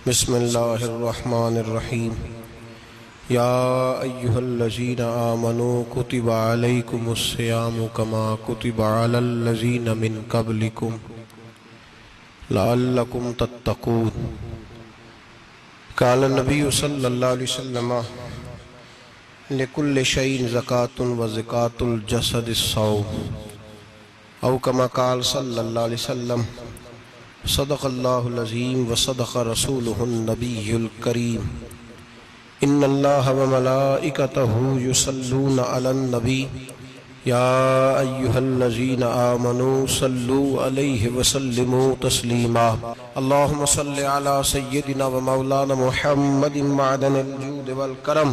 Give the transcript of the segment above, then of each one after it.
بسم اللہ الرحمن الرحیم یا ایہا الذین آمنوا کتب علیکم الصیام کما کتب علی الذین من قبلکم لعلکم تتقون۔ قال النبی صلی اللہ علیہ وسلم لکل شیء زکاۃ وزکاۃ الجسد الصوم، او کما قال صلی اللہ علیہ وسلم صدق اللہ العظیم وصدق رسولہ النبی الکریم۔ ان اللہ وملائکتہ یصلون علی النبی یا ایہا الذین آمنوا صلوا علیہ وسلموا تسلیما۔ اللہم صل علی سیدنا ومولانا محمد معدن الجود والکرم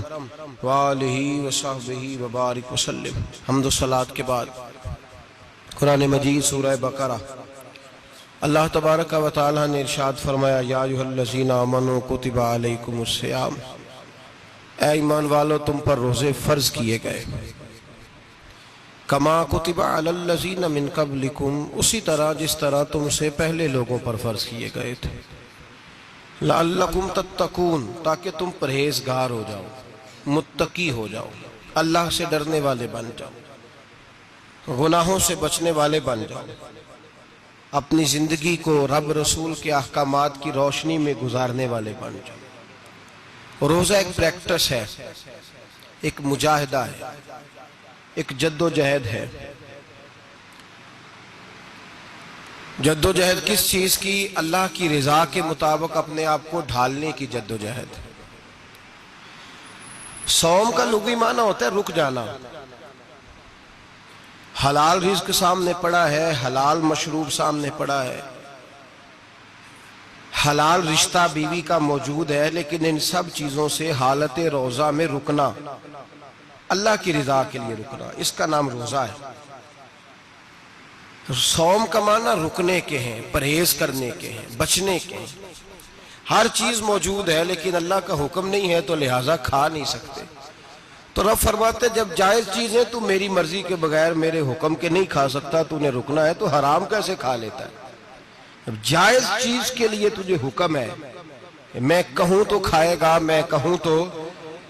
وآلہ وصحبہ وبارک وسلم۔ حمد و صلاۃ کے بعد قرآن مجید سورہ بقرہ، اللہ تبارک و تعالیٰ نے ارشاد فرمایا یا ایھا الذین آمنوا کتب علیکم الصیام، اے ایمان والو تم پر روزے فرض کیے گئے، کما کتب علی الذین من قبلکم، اسی طرح جس طرح تم سے پہلے لوگوں پر فرض کیے گئے تھے، لعلکم تتقون، تاکہ تم پرہیزگار ہو جاؤ، متقی ہو جاؤ، اللہ سے ڈرنے والے بن جاؤ، گناہوں سے بچنے والے بن جاؤ، اپنی زندگی کو رب رسول کے احکامات کی روشنی میں گزارنے والے بن جاؤ۔ روزہ ایک پریکٹس ہے، ایک مجاہدہ ہے، ایک جد و جہد ہے۔ جد و جہد کس چیز کی؟ اللہ کی رضا کے مطابق اپنے آپ کو ڈھالنے کی جد و جہد۔ صوم کا لغوی معنی ہوتا ہے رک جانا۔ حلال رزق سامنے پڑا ہے، حلال مشروب سامنے پڑا ہے، حلال رشتہ بیوی کا موجود ہے، لیکن ان سب چیزوں سے حالت روزہ میں رکنا، اللہ کی رضا کے لیے رکنا، اس کا نام روزہ ہے۔ صوم کا معنی رکنے کے ہیں، پرہیز کرنے کے ہیں، بچنے کے ہیں۔ ہر چیز موجود ہے لیکن اللہ کا حکم نہیں ہے تو لہٰذا کھا نہیں سکتے۔ تو رب فرماتے جب جائز چیزیں تو میری مرضی کے بغیر میرے حکم کے نہیں کھا سکتا، تو نے رکنا ہے تو حرام کیسے کھا لیتا ہے؟ جب جائز چیز کے لیے تجھے حکم ہے، میں کہوں تو کھائے گا، میں کہوں تو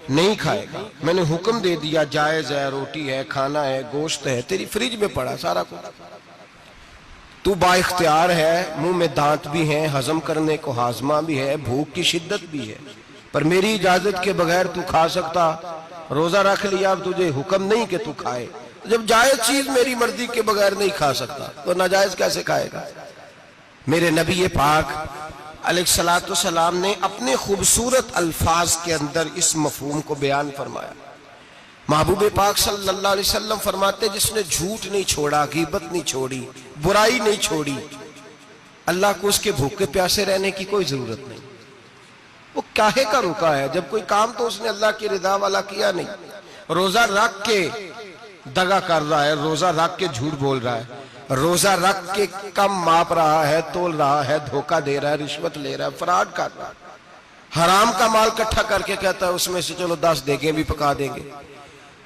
نہیں کھائے گا، میں نے حکم دے دیا جائز ہے، روٹی ہے، کھانا ہے، گوشت ہے، تیری فریج میں پڑا سارا کچھ، تو با اختیار ہے، منہ میں دانت بھی ہیں، ہضم کرنے کو ہاضمہ بھی ہے، بھوک کی شدت بھی ہے، پر میری اجازت کے بغیر تو کھا سکتا؟ روزہ رکھ لیا، اب تجھے حکم نہیں کہ تو کھائے۔ جب جائز چیز میری مرضی کے بغیر نہیں کھا سکتا تو ناجائز کیسے کھائے گا؟ میرے نبی پاک علیہ السلام نے اپنے خوبصورت الفاظ کے اندر اس مفہوم کو بیان فرمایا۔ محبوب پاک صلی اللہ علیہ وسلم فرماتے جس نے جھوٹ نہیں چھوڑا، غیبت نہیں چھوڑی، برائی نہیں چھوڑی، اللہ کو اس کے بھوکے پیاسے رہنے کی کوئی ضرورت نہیں۔ وہ کاہے کا رکا ہے؟ جب کوئی کام تو اس نے اللہ کی رضا والا کیا نہیں۔ روزہ رکھ کے دغا کر رہا ہے، روزہ رکھ کے جھوٹ بول رہا ہے، روزہ رکھ کے کم ماپ رہا ہے، تول رہا ہے، دھوکہ دے رہا ہے، رشوت لے رہا ہے، فراڈ کر رہا ہے، حرام کا مال کٹھا کر کے کہتا ہے اس میں سے چلو 10 دیگیں بھی پکا دیں گے۔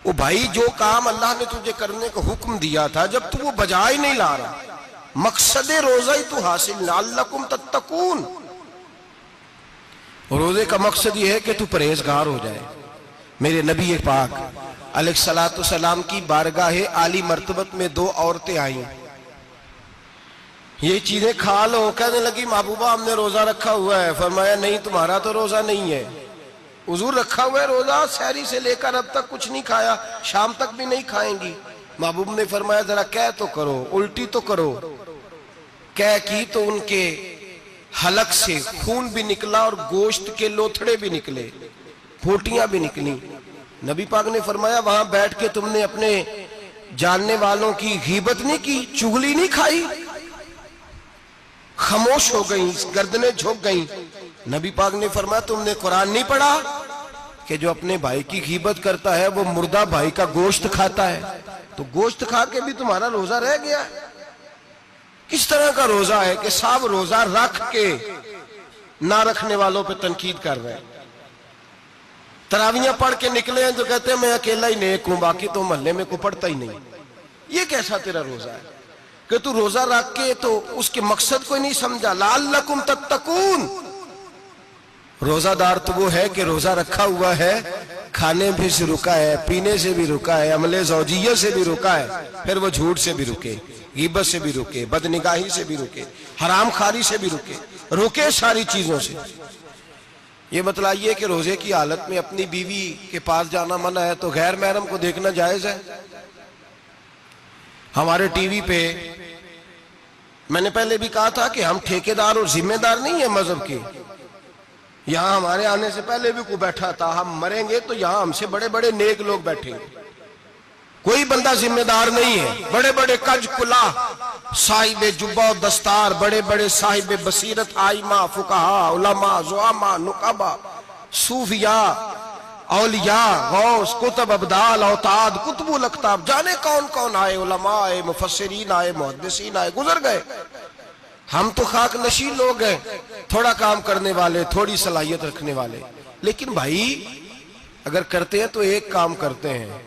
وہ بھائی جو کام اللہ نے تجھے کرنے کو حکم دیا تھا، جب تو وہ بجا ہی نہیں لا رہا، مقصد روزہ ہی تو حاصل، لعلکم تتقون۔ روزے کا مقصد یہ ہے کہ تو پرہیزگار ہو جائے۔ میرے نبی پاک علیہ السلام کی بارگاہ عالی مرتبت میں 2 عورتیں آئیں، یہ چیزیں کھا لو، کہنے لگی محبوبہ ہم نے روزہ رکھا ہوا ہے۔ فرمایا نہیں، تمہارا تو روزہ نہیں ہے، حضور رکھا ہوا ہے روزہ، سحری سے لے کر اب تک کچھ نہیں کھایا، شام تک بھی نہیں کھائیں گی۔ محبوب نے فرمایا ذرا کہہ تو کرو، الٹی تو کرو۔ کہہ کی تو ان کے حلق سے خون بھی نکلا اور گوشت کے لوتھڑے بھی نکلے، پھوٹیاں بھی نکلی۔ نبی پاک نے فرمایا وہاں بیٹھ کے تم نے اپنے جاننے والوں کی غیبت نہیں کی، چغلی نہیں کھائی؟ خاموش ہو گئیں، گردنیں جھک گئیں۔ نبی پاک نے فرمایا تم نے قرآن نہیں پڑھا کہ جو اپنے بھائی کی غیبت کرتا ہے وہ مردہ بھائی کا گوشت کھاتا ہے؟ تو گوشت کھا کے بھی تمہارا روزہ رہ گیا ہے۔ کس طرح کا روزہ ہے کہ صاحب روزہ رکھ کے نہ رکھنے والوں پہ تنقید کر رہے ہیں۔ تراویحاں پڑھ کے نکلے ہیں تو کہتے ہیں میں اکیلا ہی نیک ہوں، باقی تو محلے میں کوئی پڑھتا ہی نہیں۔ یہ کیسا تیرا روزہ ہے کہ تو روزہ رکھ کے تو اس کے مقصد کو نہیں سمجھا؟ لعلکم تتقون، روزہ دار تو وہ ہے کہ روزہ رکھا ہوا ہے، کھانے بھی سے رکا ہے، پینے سے بھی رکا ہے، عمل زوجیہ سے بھی رکا ہے، پھر وہ جھوٹ سے بھی رکے، غیبت سے بھی رکے، بدنگاہی سے بھی رکے، حرام خواری سے بھی رکے ساری چیزوں سے۔ یہ بتلائیے کہ روزے کی حالت میں اپنی بیوی کے پاس جانا منع ہے تو غیر محرم کو دیکھنا جائز ہے؟ ہمارے ٹی وی پہ میں نے پہلے بھی کہا تھا کہ ہم ٹھیکیدار اور ذمہ دار نہیں ہیں مذہب کے۔ یہاں ہمارے آنے سے پہلے بھی کوئی بیٹھا تھا، ہم مریں گے تو یہاں ہم سے بڑے بڑے نیک لوگ بیٹھیں گے، کوئی بندہ ذمہ دار نہیں ہے۔ بڑے بڑے کج کلا، صاحب جبہ و دستار، بڑے بڑے صاحب بصیرت، آئمہ، فقہا، علماء، زعماء، نقبہ، صوفیاء، اولیاء، غوث، کتب، ابدال، اوتاد، کتب الاقطاب، جانے کون کون آئے، علماء آئے، مفسرین آئے، محدثین آئے، گزر گئے۔ ہم تو خاک نشین لوگ ہیں، تھوڑا کام کرنے والے، تھوڑی صلاحیت رکھنے والے۔ لیکن بھائی اگر کرتے ہیں تو ایک کام کرتے ہیں،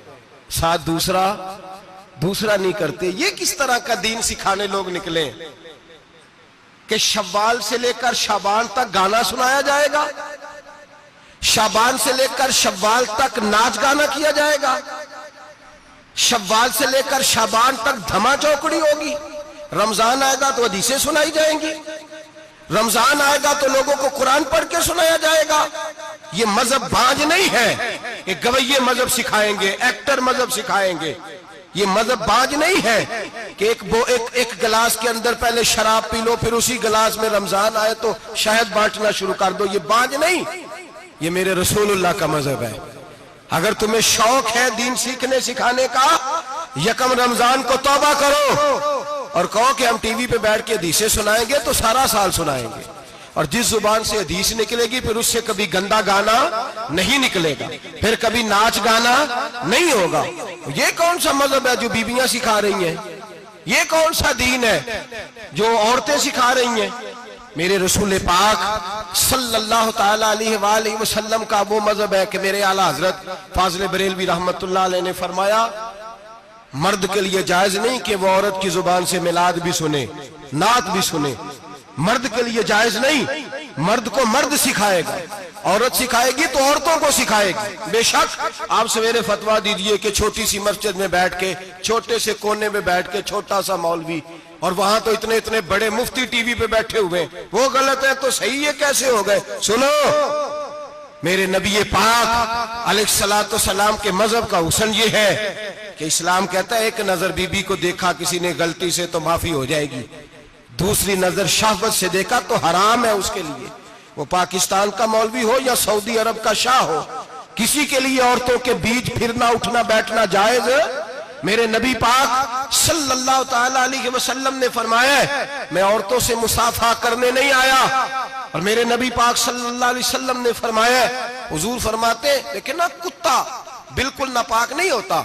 ساتھ دوسرا نہیں کرتے۔ یہ کس طرح کا دین سکھانے لوگ نکلے کہ شوال سے لے کر شعبان تک گانا سنایا جائے گا، شعبان سے لے کر شوال تک ناچ گانا کیا جائے گا، شوال سے لے کر شعبان تک دھما چوکڑی ہوگی، رمضان آئے گا تو حدیثیں سنائی جائیں گی، رمضان آئے گا تو لوگوں کو قرآن پڑھ کے سنایا جائے گا۔ یہ مذہب بانج نہیں ہے کہ گویے مذہب سکھائیں گے، ایکٹر مذہب سکھائیں گے۔ یہ مذہب بانج نہیں ہے کہ ایک گلاس کے اندر پہلے شراب پی لو، پھر اسی گلاس میں رمضان آئے تو شہد بانٹنا شروع کر دو۔ یہ بانج نہیں، یہ میرے رسول اللہ کا مذہب ہے۔ اگر تمہیں شوق ہے دین سیکھنے سکھانے کا، یکم رمضان کو توبہ کرو اور کہو کہ ہم ٹی وی پہ بیٹھ کے حدیثیں سنائیں گے تو سارا سال سنائیں گے، اور جس زبان سے حدیث نکلے گی پھر اس سے کبھی گندا گانا نہیں نکلے گا، پھر کبھی ناچ گانا نہیں ہوگا۔ یہ کون سا مذہب ہے جو بیویاں سکھا رہی ہیں؟ یہ کون سا دین ہے جو عورتیں سکھا رہی ہیں؟ میرے رسول پاک صلی اللہ تعالیٰ علیہ وآلہ وسلم کا وہ مذہب ہے کہ میرے اعلیٰ حضرت فاضل بریلوی رحمت اللہ علیہ نے فرمایا، مرد کے لیے جائز نہیں کہ وہ عورت کی زبان سے میلاد بھی سنے، نعت بھی سنے۔ مرد کے لیے جائز نہیں، مرد کو مرد سکھائے گا، عورت سکھائے گی تو عورتوں کو سکھائے گی۔ بے شک آپ سویرے فتویٰ دیجئے کہ چھوٹی سی مسجد میں بیٹھ کے، چھوٹے سے کونے میں بیٹھ کے چھوٹا سا مولوی، اور وہاں تو اتنے بڑے مفتی ٹی وی پہ بیٹھے ہوئے، وہ غلط ہے تو صحیح ہے کیسے ہو گئے؟ سنو، میرے نبی پاک علیہ الصلوۃ والسلام کے مذہب کا حسن یہ ہے کہ اسلام کہتا ہے ایک نظر بی بی کو دیکھا کسی نے غلطی سے تو معافی ہو جائے گی، دوسری نظر شہوت سے دیکھا تو حرام ہے اس کے لیے، وہ پاکستان کا مولوی ہو یا سعودی عرب کا شاہ ہو، کسی کے لیے عورتوں کے بیچ پھرنا اٹھنا بیٹھنا جائز ہے۔ میرے نبی پاک صلی اللہ تعالیٰ علیہ وسلم نے فرمایا ہے میں عورتوں سے مصافحہ کرنے نہیں آیا، اور میرے نبی پاک صلی اللہ علیہ وسلم نے فرمایا ہے، حضور فرماتے لیکن نا کتا بالکل ناپاک نہیں ہوتا،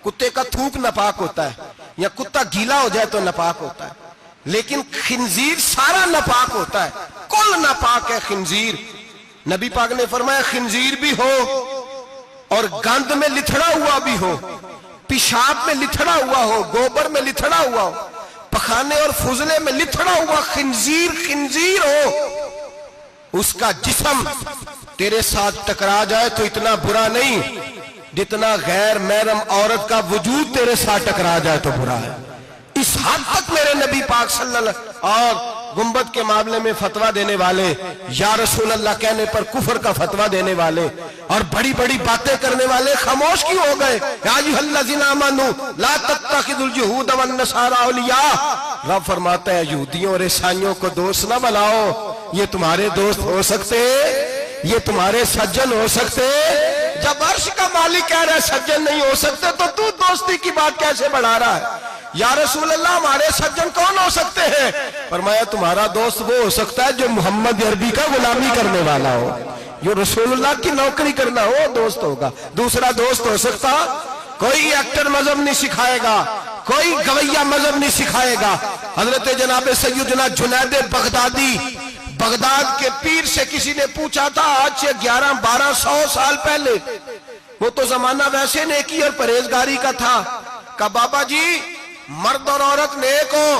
کتے کا تھوک ناپاک ہوتا ہے یا کتا گیلا ہو جائے تو ناپاک ہوتا ہے، لیکن خنزیر سارا ناپاک ہوتا ہے، کل ناپاک ہے خنزیر۔ نبی پاک نے فرمایا خنزیر بھی ہو اور گند میں لتھڑا ہوا بھی ہو، پیشاب میں لتھڑا ہوا ہو، گوبر میں لتھڑا ہوا ہو، پخانے اور فضلے میں لتھڑا ہوا خنزیر ہو، اس کا جسم تیرے ساتھ ٹکرا جائے تو اتنا برا نہیں جتنا غیر محرم عورت کا وجود تیرے ساتھ ٹکرا جائے تو برا ہے۔ اس حد تک میرے نبی پاک صلی اللہ علیہ وسلم اور گنبد کے معاملے میں فتویٰ دینے والے، یا رسول اللہ کہنے پر کفر کا فتویٰ دینے والے اور بڑی بڑی باتیں کرنے والے خاموش کیوں ہو گئے؟ یا ایھا الذین آمنوا لا تتخذوا اليہود والنصارى اولیاء، رب فرماتا ہے یہودیوں اور عیسائیوں کو دوست نہ بناؤ، یہ تمہارے دوست ہو سکتے، یہ تمہارے سجن ہو سکتے؟ جب عرش کا مالک کہہ رہا ہے سجن نہیں ہو سکتے تو دوستی کی بات کیسے بڑھا رہا ہے؟ یا رسول اللہ ہمارے سجن کون ہو سکتے ہیں؟ فرمایا تمہارا دوست وہ ہو سکتا ہے جو محمد عربی کا غلامی کرنے والا ہو، جو رسول اللہ کی نوکری کرنا ہو دوست ہوگا۔ دوسرا دوست ہو سکتا؟ کوئی ایکٹر مذہب نہیں سکھائے گا، کوئی گویہ مذہب نہیں سکھائے گا۔ حضرت جناب سیدنا جنید بغدادی، بغداد کے پیر سے کسی نے پوچھا تھا آج سے 1100-1200 سال پہلے، وہ تو زمانہ ویسے نیکی اور پرہیزگاری کا تھا، کہا بابا جی مرد اور عورت نیک ہو،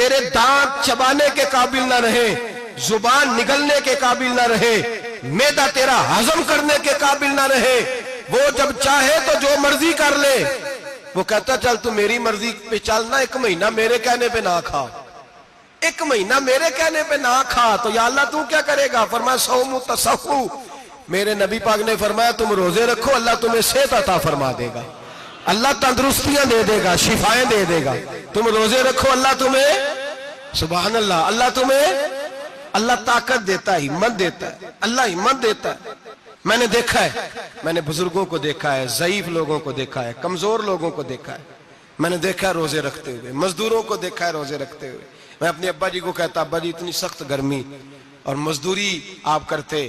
تیرے دانت چبانے کے قابل نہ رہے، زبان نگلنے کے قابل نہ رہے، معدہ تیرا ہضم کرنے کے قابل نہ رہے، وہ جب چاہے تو جو مرضی کر لے، وہ کہتا چل تو میری مرضی پہ چلنا، 1 مہینہ میرے کہنے پہ نہ کھا، 1 مہینہ میرے کہنے پہ نہ کھا، تو یا اللہ تو کیا کرے گا؟ فرمایا صوم تصحو، میرے نبی پاک نے فرمایا تم روزے رکھو، اللہ تمہیں صحت عطا فرما دے گا، اللہ تندرستیاں دے دے گا، شفائیں دے دے گا، تم روزے رکھو، اللہ تمہیں، سبحان اللہ، اللہ تمہیں، اللہ طاقت دیتا ہے، ہمت دیتا ہے، اللہ ہمت دیتا ہے۔ میں نے دیکھا ہے، میں نے بزرگوں کو دیکھا ہے، ضعیف لوگوں کو دیکھا ہے، کمزور لوگوں کو دیکھا ہے، میں نے دیکھا ہے روزے رکھتے ہوئے، مزدوروں کو دیکھا ہے روزے رکھتے ہوئے۔ میں اپنے ابا جی کو کہتا ابا جی اتنی سخت گرمی اور مزدوری آپ کرتے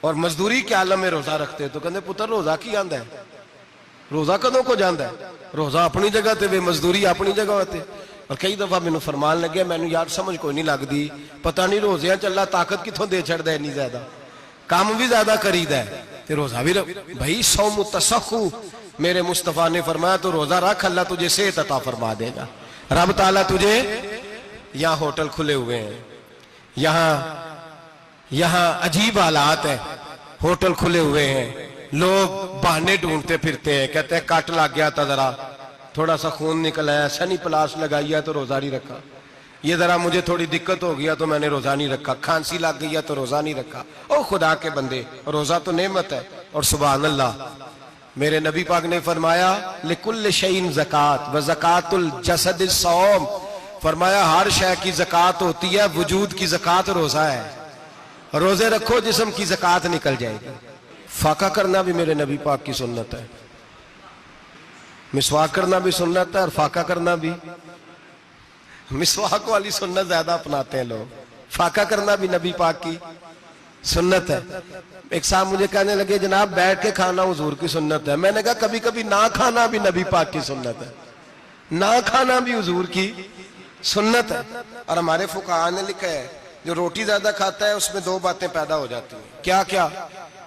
اور مزدوری کے عالم میں روزہ رکھتے، تو کہتے پتر روزہ کی آندا ہے، روزہ کدوں کو جاندا ہے، روزہ اپنی جگہ تے مزدوری اپنی جگہ ہوتے۔ اور کئی دفعہ مینوں فرمان لگے، مینوں یار سمجھ کوئی نہیں لگدی، پتہ نہیں روزیاں چ اللہ طاقت کتھوں دے چھڑدا ہے اتنی زیادہ، کام بھی زیادہ کریدا ہے تے روزہ بھی بھائی صوم تصحو، میرے مصطفیٰ نے فرمایا تو روزہ رکھ، اللہ تجھے صحت عطا فرما دے گا۔ رب تعالیٰ تجھے، یہاں ہوٹل کھلے ہوئے ہیں، یہاں عجیب حالات ہیں، ہوٹل کھلے ہوئے ہیں، لوگ بہانے ڈھونڈتے پھرتے ہیں، کہتے ہیں کٹ لگ گیا تھا، ذرا تھوڑا سا خون نکل آیا، سنی پلاس لگائی ہے تو روزہ نہیں رکھا، یہ ذرا مجھے تھوڑی دقت ہو گیا تو میں نے روزہ نہیں رکھا، کھانسی لگ گئی ہے تو روزہ نہیں رکھا۔ او خدا کے بندے، روزہ تو نعمت ہے، اور سبحان اللہ میرے نبی پاک نے فرمایا لِكُلِّ شَيْءٍ زکات وَزَكَاتُ الْجَسَدِ الصَّوْمُ، فرمایا ہر شے کی زکات ہوتی ہے، وجود کی زکات روزہ ہے، روزے رکھو جسم کی زکات نکل جائے گی۔ فاقہ کرنا بھی میرے نبی پاک کی سنت ہے، مسواک کرنا بھی سنت ہے، اور فاقہ کرنا بھی، مسواک والی سنت زیادہ اپناتے ہیں لوگ، فاقہ کرنا بھی نبی پاک کی سنت ہے۔ ایک صاحب مجھے کہنے لگے جناب بیٹھ کے کھانا حضور کی سنت ہے، میں نے کہا کبھی کبھی نہ کھانا بھی نبی پاک کی سنت ہے، نہ کھانا بھی حضور کی سنت ہے۔ اور ہمارے فقہاء نے لکھا ہے جو روٹی زیادہ کھاتا ہے اس میں 2 باتیں پیدا ہو جاتی ہیں، کیا کیا؟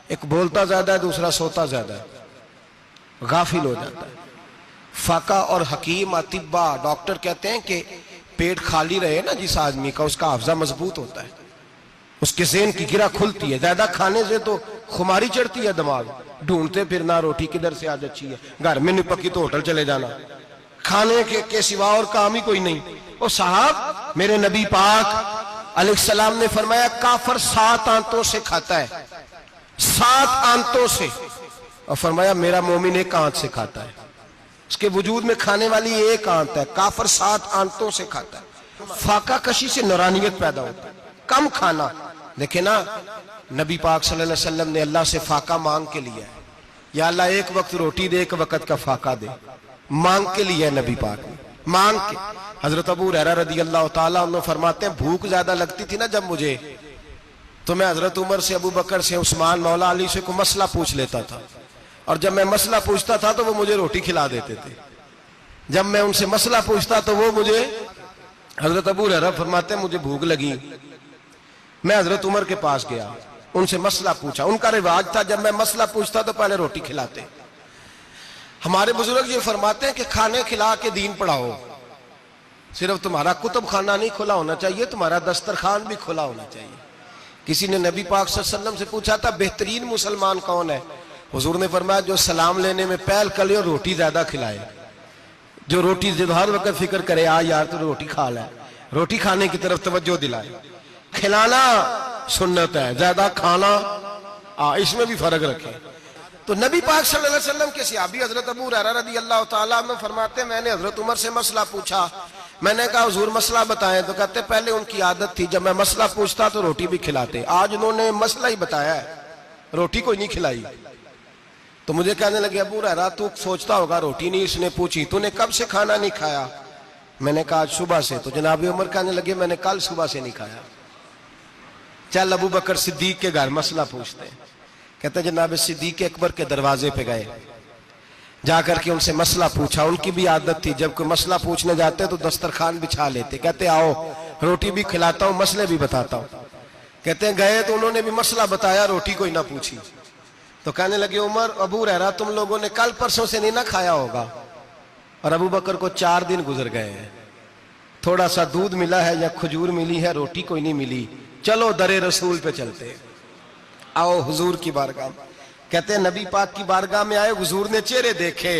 ایک بولتا زیادہ ہے، دوسرا سوتا زیادہ ہے، غافل ہو جاتا ہے۔ فقہ اور حکیم اطباء ڈاکٹر کہتے ہیں کہ پیٹ خالی رہے نا جس آدمی کا، اس کا حافظہ مضبوط ہوتا ہے، اس کے ذہن کی گرہ کھلتی ہے، زیادہ کھانے سے تو خماری چڑھتی ہے، دماغ ڈھونڈتے پھرنا روٹی کدھر سے آج اچھی ہے، گھر میں نہیں پکی تو ہوٹل چلے جانا، کھانے کے سوا اور کام ہی کوئی نہیں۔ اور صاحب میرے نبی پاک علیہ السلام نے فرمایا کافر 7 آنتوں سے کھاتا ہے، 7 آنتوں سے، اور فرمایا میرا مومن 1 آنت سے کھاتا ہے، اس کے وجود میں کھانے والی 1 آنت ہے، کافر 7 آنتوں سے کھاتا ہے۔ فاقہ کشی سے نورانیت پیدا ہوتا ہے، کم کھانا۔ دیکھیں نا نبی پاک صلی اللہ علیہ وسلم نے اللہ سے فاقہ مانگ کے لیا ہے، یا اللہ 1 وقت روٹی دے، 1 وقت کا فاقہ دے، مانگ کے لیا ہے نبی پاک نے، مانگ کے۔ حضرت ابو ہریرہ رضی اللہ تعالیٰ عنہ فرماتے ہیں بھوک زیادہ لگتی تھی نا جب مجھے، تو میں حضرت عمر سے، ابو بکر سے، عثمان، مولا علی سے کوئی مسئلہ پوچھ لیتا تھا، اور جب میں مسئلہ پوچھتا تھا تو وہ مجھے روٹی کھلا دیتے تھے، جب میں ان سے مسئلہ پوچھتا تو وہ مجھے، حضرت ابو ہریرہ فرماتے ہیں مجھے بھوک لگی، میں حضرت عمر کے پاس گیا، ان سے مسئلہ پوچھا، ان کا رواج تھا جب میں مسئلہ پوچھتا تو پہلے روٹی کھلاتے۔ ہمارے بزرگ یہ فرماتے ہیں کہ کھانے کھلا کے دین پڑھاؤ، صرف تمہارا کتب خانہ نہیں کھلا ہونا چاہیے، تمہارا دسترخوان بھی کھلا ہونا چاہیے۔ کسی نے نبی پاک صلی اللہ علیہ وسلم سے پوچھا تھا بہترین مسلمان کون ہے؟ حضور نے فرمایا جو سلام لینے میں پہل کرے اور روٹی زیادہ کھلائے، جو روٹی ہر وقت فکر کرے آ یار تو روٹی کھا لے، روٹی کھانے کی طرف توجہ دلائے۔ کھلانا سنت ہے، زیادہ کھانا اس میں بھی فرق رکھے۔ تو نبی پاک صلی اللہ علیہ وسلم کے صحابی حضرت ابو ہریرہ رضی اللہ تعالیٰ عنہ فرماتے ہیں میں نے حضرت عمر سے مسئلہ پوچھا، میں نے کہا حضور مسئلہ بتائیں، تو کہتے پہلے ان کی عادت تھی جب میں مسئلہ پوچھتا تو روٹی بھی کھلاتے، آج انہوں نے مسئلہ ہی بتایا ہے، روٹی کوئی نہیں کھلائی۔ تو مجھے کہنے لگے ابو ہریرہ تو سوچتا ہوگا روٹی نہیں اس نے پوچھی، تو نے کب سے کھانا نہیں کھایا؟ میں نے کہا آج صبح سے۔ تو جناب عمر کہنے لگے میں نے کل صبح سے نہیں کھایا۔ چل ابو بکر صدیق کے گھر مسئلہ پوچھتے ہیں، کہتے ہیں جناب صدیق اکبر کے دروازے پہ گئے، جا کر کے ان سے مسئلہ پوچھا۔ ان کی بھی عادت تھی جب کوئی مسئلہ پوچھنے جاتے تو دسترخوان بچھا لیتے، کہتے آؤ روٹی بھی کھلاتا ہوں مسئلے بھی بتاتا ہوں۔ کہتے ہیں گئے تو انہوں نے بھی مسئلہ بتایا، روٹی کوئی نہ پوچھی۔ تو کہنے لگے عمر ابو ہریرہ تم لوگوں نے کل پرسوں سے نہیں نہ کھایا ہوگا، اور ابو بکر کو 4 دن گزر گئے ہیں۔ تھوڑا سا دودھ ملا ہے یا کھجور ملی ہے، روٹی کوئی نہیں ملی، چلو در رسول پہ چلتے، آؤ حضور کی بارگاہ میں۔ کہتے ہیں نبی پاک کی بارگاہ میں آئے، حضور نے چہرے دیکھے،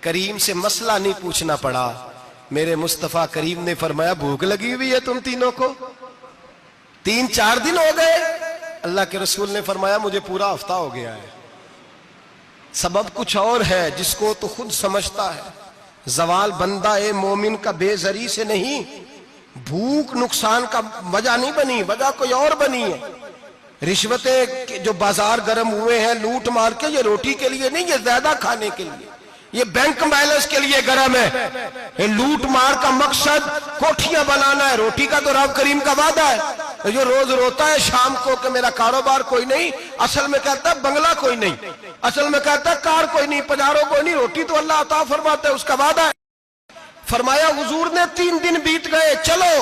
کریم سے مسئلہ نہیں پوچھنا پڑا، میرے مصطفیٰ کریم نے فرمایا بھوک لگی ہوئی ہے تم تینوں کو؟ 3-4 دن ہو گئے؟ اللہ کے رسول نے فرمایا مجھے پورا ہفتہ ہو گیا ہے۔ سبب کچھ اور ہے جس کو تو خود سمجھتا ہے، زوال بندہ مومن کا بے زری سے نہیں، بھوک نقصان کا وجہ نہیں بنی، وجہ کوئی اور بنی ہے۔ رشوتیں جو بازار گرم ہوئے ہیں لوٹ مار کے، یہ روٹی کے لیے نہیں، یہ زیادہ کھانے کے لیے، یہ بینک بیلنس کے لیے گرم ہے۔ یہ لوٹ مار کا مقصد کوٹھیاں بنانا ہے، روٹی کا تو رب کریم کا وعدہ ہے۔ جو روز روتا ہے شام کو کہ میرا کاروبار کوئی نہیں، اصل میں کہتا ہے بنگلہ کوئی نہیں، اصل میں کہتا ہے کار کوئی نہیں، پجارو کوئی نہیں، روٹی تو اللہ عطا فرماتا ہے، اس کا وعدہ ہے۔ فرمایا حضور نے 3 دن بیت گئے، چلو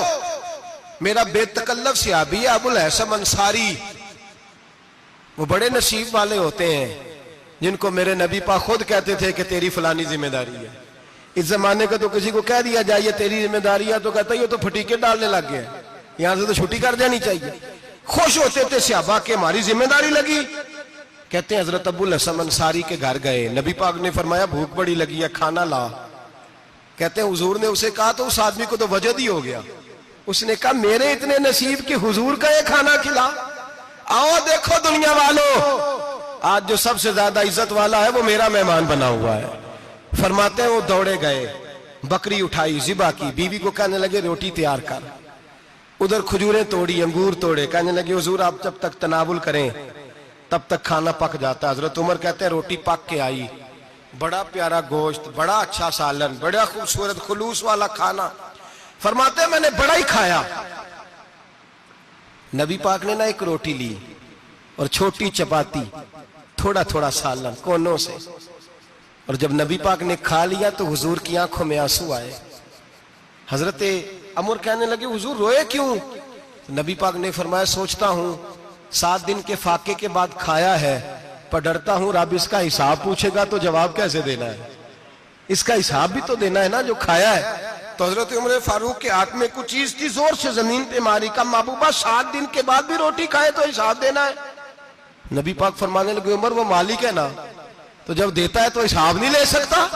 میرا بے تکلف صحابی ہے ابو الحسن انصاری، وہ بڑے نصیب والے ہوتے ہیں جن کو میرے نبی پاک خود کہتے تھے کہ تیری فلانی ذمہ داری ہے۔ اس زمانے کا تو کسی کو کہہ دیا جائے یہ تیری ذمہ داری ہے تو کہتا ہے یہ تو پھٹیکے ڈالنے لگ گیا، یہاں سے تو چھٹی کر جانی چاہیے۔ خوش ہوتے تھے صحابہ کہ ہماری ذمہ داری لگی۔ کہتے ہیں حضرت ابو الحسن انصاری کے گھر گئے، نبی پاک نے فرمایا بھوک بڑی لگی ہے، کھانا لا۔ کہتے ہیں حضور نے اسے کہا تو اس آدمی کو تو وجد ہی ہو گیا، اس نے کہا میرے اتنے نصیب کہ حضور کا یہ کھانا کھلا۔ آؤ دیکھو دنیا والو، آج جو سب سے زیادہ عزت والا ہے وہ میرا مہمان بنا ہوا ہے۔ فرماتے ہیں وہ دوڑے گئے، بکری اٹھائی، ذبح کی، بیوی کو کہنے لگے روٹی تیار کر، ادھر کھجوریں توڑی، انگور توڑے، کہنے لگے حضور آپ جب تک تناول کریں تب تک کھانا پک جاتا ہے۔ حضرت عمر کہتے ہیں روٹی پک کے آئی، بڑا پیارا گوشت، بڑا اچھا سالن، بڑا خوبصورت خلوص والا کھانا۔ فرماتے ہیں میں نے بڑا ہی کھایا۔ نبی پاک نے نہ ایک روٹی لی اور چھوٹی چپاتی، تھوڑا تھوڑا سالن کونوں سے، اور جب نبی پاک نے کھا لیا تو حضور کی آنکھوں میں آنسو آئے۔ حضرت عمر کہنے لگے حضور روئے کیوں؟ نبی پاک نے فرمایا سوچتا ہوں 7 دن کے فاقے کے بعد کھایا ہے، پر ڈرتا ہوں رب اس کا حساب پوچھے گا تو جواب کیسے دینا ہے، اس کا حساب بھی تو دینا ہے نا جو کھایا ہے۔ تو حضرت عمر فاروق کے ہاتھ میں کچھ چیز تھی، زور سے زمین پہ ماری، کہا محبوبہ 7 دن کے بعد بھی روٹی کھائے تو حساب دینا ہے۔ نبی پاک فرمانے لگے عمر وہ مالک ہے نا، تو جب دیتا ہے تو حساب نہیں لے سکتا،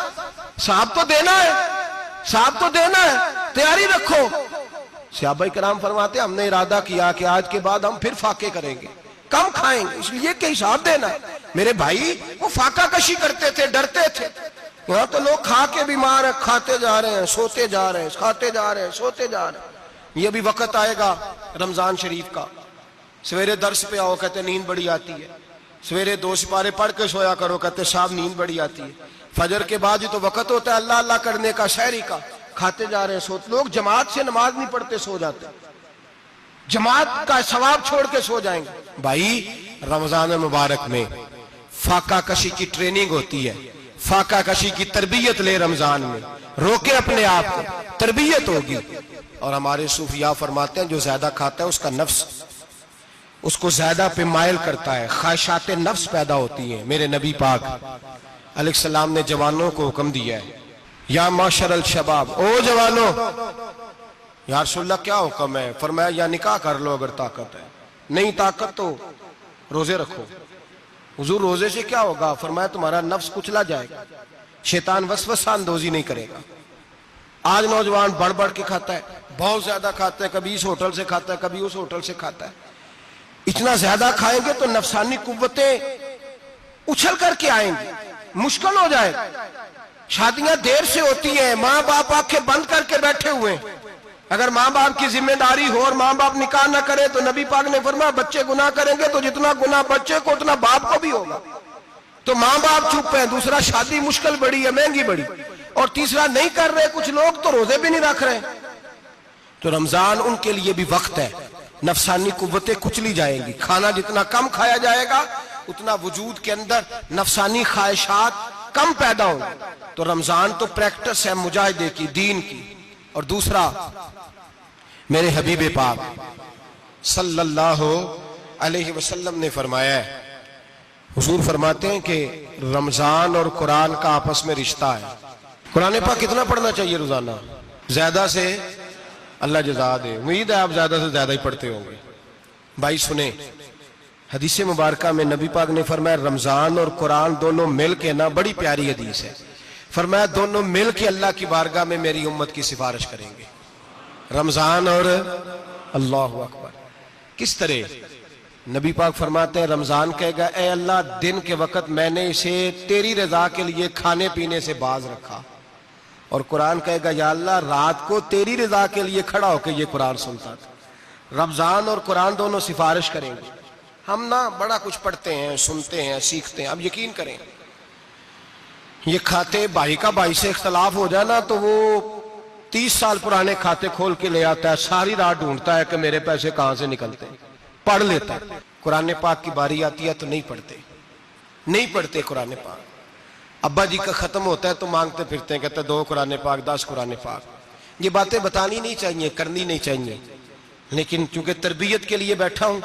حساب تو دینا ہے، حساب تو دینا ہے، تیاری رکھو۔ صحابہ کرام فرماتے ہم نے ارادہ کیا کہ آج کے بعد ہم پھر فاقے کریں گے، کم کھائیں گے، اس لیے کہ حساب دینا ہے۔ میرے بھائی وہ فاقہ کشی کرتے تھے، ڈرتے تھے۔ یہاں تو لوگ کھا کے بیمار ہیں، کھاتے جا رہے ہیں، سوتے جا رہے ہیں، کھاتے جا رہے ہیں، سوتے جا رہے ہیں۔ یہ بھی وقت آئے گا رمضان شریف کا، سویرے درس پہ آؤ کہتے نیند بڑی آتی ہے، سویرے 2 سپارے پڑھ کے سویا کرو کہتے صاحب نیند بڑی آتی ہے، فجر کے بعد ہی تو وقت ہوتا ہے اللہ اللہ کرنے کا، سحری کا، کھاتے جا رہے ہیں، سوتے۔ لوگ جماعت سے نماز نہیں پڑھتے، سو جاتے، جماعت کا ثواب چھوڑ کے سو جائیں گے۔ بھائی رمضان مبارک میں فاقہ کشی کی ٹریننگ ہوتی ہے، فاقہ کشی کی تربیت لے، رمضان میں روکے اپنے آپ کو، تربیت ہوگی۔ اور ہمارے صوفیاء فرماتے ہیں جو زیادہ کھاتا ہے اس کا نفس اس کو زیادہ پہ مائل کرتا ہے، خواہشات نفس پیدا ہوتی ہیں۔ میرے نبی پاک علیہ السلام نے جوانوں کو حکم دیا ہے یا معاشر الشباب، او جوانوں، یا رسول اللہ کیا حکم ہے؟ فرمایا یا نکاح کر لو اگر طاقت ہے، نہیں طاقت تو روزے رکھو۔ حضور روزے سے کیا ہوگا؟ فرمایا تمہارا نفس کچلا جائے گا، شیطان وسوسہ اندوزی نہیں کرے گا۔ آج نوجوان بڑھ بڑھ کے کھاتا ہے، بہت زیادہ کھاتا ہے، کبھی اس ہوٹل سے کھاتا ہے، کبھی اس ہوٹل سے کھاتا ہے۔ اتنا زیادہ کھائیں گے تو نفسانی قوتیں اچھل کر کے آئیں گی، مشکل ہو جائے۔ شادیاں دیر سے ہوتی ہیں، ماں باپ آنکھیں بند کر کے بیٹھے ہوئے ہیں۔ اگر ماں باپ کی ذمہ داری ہو اور ماں باپ نکاح نہ کرے تو نبی پاک نے فرمایا بچے گناہ کریں گے تو جتنا گناہ بچے کو اتنا باپ کو بھی ہوگا۔ تو ماں باپ چپ ہیں، دوسرا شادی مشکل بڑی ہے، مہنگی بڑی، اور تیسرا نہیں کر رہے، کچھ لوگ تو روزے بھی نہیں رکھ رہے۔ تو رمضان ان کے لیے بھی وقت ہے، نفسانی قوتیں کچلی جائیں گی، کھانا جتنا کم کھایا جائے گا اتنا وجود کے اندر نفسانی خواہشات کم پیدا ہوں۔ تو رمضان تو پریکٹس ہے مجاہدے کی، دین کی۔ اور دوسرا میرے حبیب پاک صلی اللہ علیہ وسلم نے فرمایا ہے، حضور فرماتے ہیں کہ رمضان اور قرآن کا آپس میں رشتہ ہے۔ قرآن پاک کتنا پڑھنا چاہیے روزانہ؟ زیادہ سے اللہ جزا دے. امید ہے آپ زیادہ سے زیادہ ہی پڑھتے ہوں گے. بھائی سنیں، حدیث مبارکہ میں نبی پاک نے فرمایا رمضان اور قرآن دونوں مل کے نا، بڑی پیاری حدیث ہے، فرمایا دونوں مل کے اللہ کی بارگاہ میں میری امت کی سفارش کریں گے. رمضان اور اللہ اکبر. کس طرح؟ نبی پاک فرماتے ہیں رمضان کہے گا اے اللہ دن کے وقت میں نے اسے تیری رضا کے لیے کھانے پینے سے باز رکھا، اور قرآن کہے گا یا اللہ رات کو تیری رضا کے لیے کھڑا ہو کے یہ قرآن سنتا تھا. رمضان اور قرآن دونوں سفارش کریں گے. ہم نا بڑا کچھ پڑھتے ہیں، سنتے ہیں، سیکھتے ہیں. اب یقین کریں یہ کھاتے بھائی کا بھائی سے اختلاف ہو جائے نا تو وہ 30 سال پرانے کھاتے کھول کے لے آتا ہے، ساری رات ڈھونڈتا ہے کہ میرے پیسے کہاں سے نکلتے ہیں، پڑھ لیتا ہے. قرآن پاک کی باری آتی ہے تو نہیں پڑھتے قرآن پاک. ابا جی کا ختم ہوتا ہے تو مانگتے پھرتے ہیں، کہتے 2 قرآن پاک 10 قرآن پاک. یہ باتیں بتانی نہیں چاہیے، کرنی نہیں چاہیے، لیکن چونکہ تربیت کے لیے بیٹھا ہوں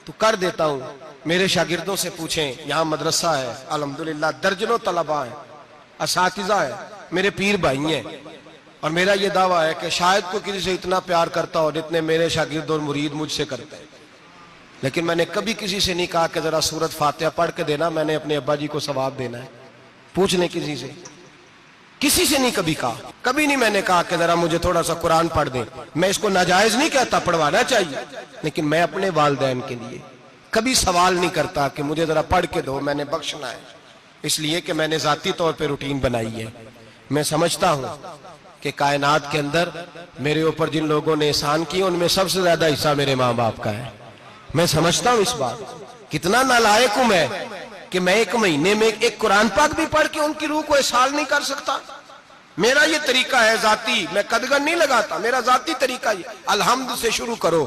تو کر دیتا ہوں. میرے شاگردوں سے پوچھیں، یہاں مدرسہ ہے الحمدللہ، درجنوں طلباء ہیں، اساتذہ ہیں، میرے پیر بھائی ہیں، اور میرا یہ دعویٰ ہے کہ شاید کوئی کسی سے اتنا پیار کرتا ہو جتنے میرے شاگرد اور مرید مجھ سے کرتے ہیں. لیکن میں نے کبھی کسی سے نہیں کہا کہ ذرا سورت فاتحہ پڑھ کے دینا، میں نے اپنے ابا جی کو ثواب دینا ہے. پوچھ لیں کسی سے نہیں کبھی کہا. کبھی نہیں میں نے کہا کہ ذرا مجھے تھوڑا سا قرآن پڑھ دیں. میں اس کو ناجائز نہیں کہتا، پڑھوانا چاہیے، لیکن میں اپنے والدین کے لیے کبھی سوال نہیں کرتا کہ مجھے ذرا پڑھ کے دو، میں نے بخشنا ہے. اس لیے کہ میں نے ذاتی طور پہ روٹین بنائی ہے. میں سمجھتا ہوں کہ کائنات کے اندر میرے اوپر جن لوگوں نے احسان کیے ان میں سب سے زیادہ حصہ میرے ماں باپ کا ہے. میں سمجھتا ہوں اس بات. کتنا نالائق ہوں میں کہ میں 1 مہینے میں ایک قرآن پاک بھی پڑھ کے ان کی روح کو احسال نہیں کر سکتا. میرا یہ طریقہ ہے ذاتی، میں قدغن نہیں لگاتا، میرا ذاتی طریقہ یہ. الحمد سے شروع کرو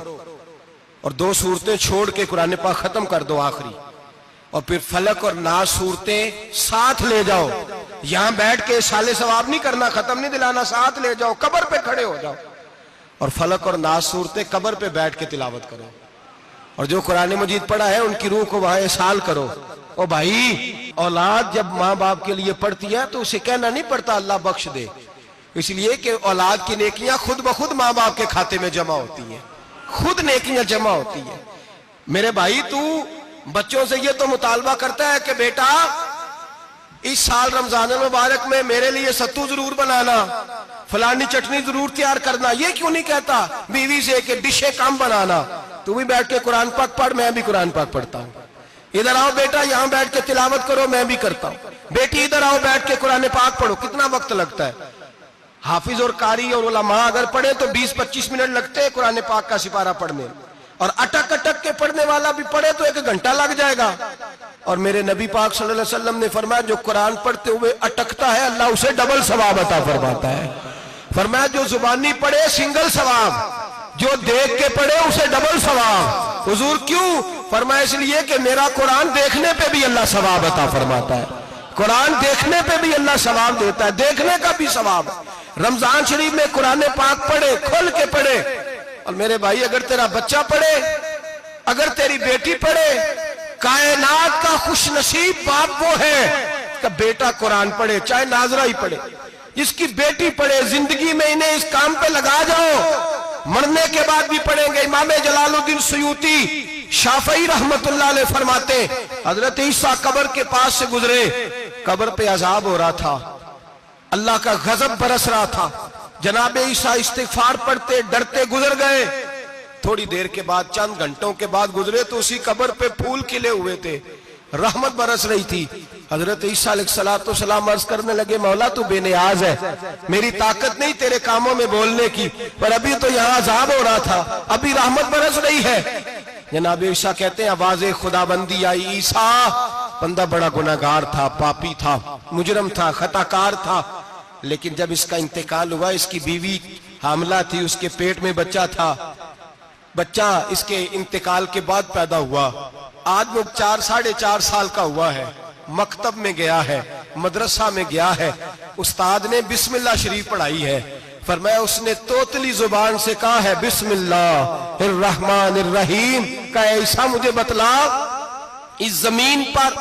اور 2 سورتیں چھوڑ کے قرآن پاک ختم کر دو آخری، اور پھر فلق اور ناس صورتیں ساتھ لے جاؤ. یہاں بیٹھ کے سال ثواب نہیں کرنا، ختم نہیں دلانا، ساتھ لے جاؤ، قبر پہ کھڑے ہو جاؤ اور فلق اور ناس صورتیں قبر پہ بیٹھ کے تلاوت کرو. اور جو قرآن مجید پڑھا ہے ان کی روح کو وہاں احسال کرو. او بھائی، اولاد جب ماں باپ کے لیے پڑھتی ہے تو اسے کہنا نہیں پڑتا اللہ بخش دے، اس لیے کہ اولاد کی نیکیاں خود بخود ماں باپ کے کھاتے میں جمع ہوتی ہیں، خود نیکیاں جمع ہوتی ہیں. میرے بھائی تو بچوں سے یہ تو مطالبہ کرتا ہے کہ بیٹا اس سال رمضان المبارک میں میرے لیے ستو ضرور بنانا، فلانی چٹنی ضرور تیار کرنا. یہ کیوں نہیں کہتا بیوی سے کہ ڈشیں کم بنانا، تو بھی بیٹھ کے قرآن پاک پڑھ، میں بھی قرآن پاک پڑھتا ہوں. ادھر آؤ بیٹا یہاں بیٹھ کے تلاوت کرو، میں بھی کرتا ہوں. بیٹی ادھر آؤ بیٹھ کے قرآن پاک پڑھو. کتنا وقت لگتا ہے؟ حافظ اور قاری اور علماء اگر پڑھے تو 20-25 منٹ لگتے ہیں قرآن پاک کا سپارہ پڑھنے، اور اٹک اٹک کے پڑھنے والا بھی پڑھے تو 1 گھنٹہ لگ جائے گا. اور میرے نبی پاک صلی اللہ علیہ وسلم نے فرمایا جو قرآن پڑھتے ہوئے اٹکتا ہے اللہ اسے ڈبل ثواب عطا فرماتا ہے. فرمایا جو زبانی پڑھے سنگل ثواب، جو دیکھ کے پڑھے اسے ڈبل ثواب. حضور کیوں؟ فرمایا اس لیے کہ میرا قرآن دیکھنے پہ بھی اللہ ثواب عطا فرماتا ہے. قرآن دیکھنے پہ بھی اللہ ثواب دیتا ہے، دیکھنے کا بھی ثواب. رمضان شریف میں قرآن پاک پڑھے، کھول کے پڑھے. اور میرے بھائی اگر تیرا بچہ پڑھے، اگر تیری بیٹی پڑھے، کائنات کا خوش نصیب باپ وہ ہے کہ بیٹا قرآن پڑھے، چاہے ناظرہ ہی پڑھے. جس کی بیٹی پڑھے، زندگی میں انہیں اس کام پہ لگا جاؤ، مرنے کے بعد بھی پڑھیں گے. امام جلال الدین سیوطی شافعی رحمت اللہ علیہ فرماتے ہیں حضرت عیسیٰ قبر کے پاس سے گزرے، قبر پہ عذاب ہو رہا تھا، اللہ کا غضب برس رہا تھا. جناب عیسیٰ استغفار پڑھتے ڈرتے گزر گئے. تھوڑی دیر کے بعد، چند گھنٹوں کے بعد گزرے تو اسی قبر پہ پھول کھلے ہوئے تھے، رحمت برس رہی تھی. حضرت عیسیٰ علیہ السلام عرض کرنے لگے مولا تو بے نیاز ہے، میری طاقت نہیں تیرے کاموں میں بولنے کی، پر ابھی تو یہاں عذاب ہو رہا تھا، ابھی رحمت برس رہی ہے. جناب عیسیٰ کہتے ہیں آواز خدا بندی آئی، عیسیٰ بندہ بڑا گناہگار تھا، پاپی تھا، مجرم تھا، خطاکار تھا، لیکن جب اس کا انتقال ہوا، اس کی بیوی حاملہ تھی، اس کے پیٹ میں بچہ تھا، بچہ اس کے انتقال کے بعد پیدا ہوا. آج وہ 4-4.5 سال کا ہوا ہے، مکتب میں گیا ہے، مدرسہ میں گیا ہے، استاد نے بسم اللہ شریف پڑھائی ہے. فرمایا اس نے توتلی زبان سے کہا ہے بسم اللہ الرحمن الرحیم. کہا عیسیٰ مجھے بتلا اس زمین پر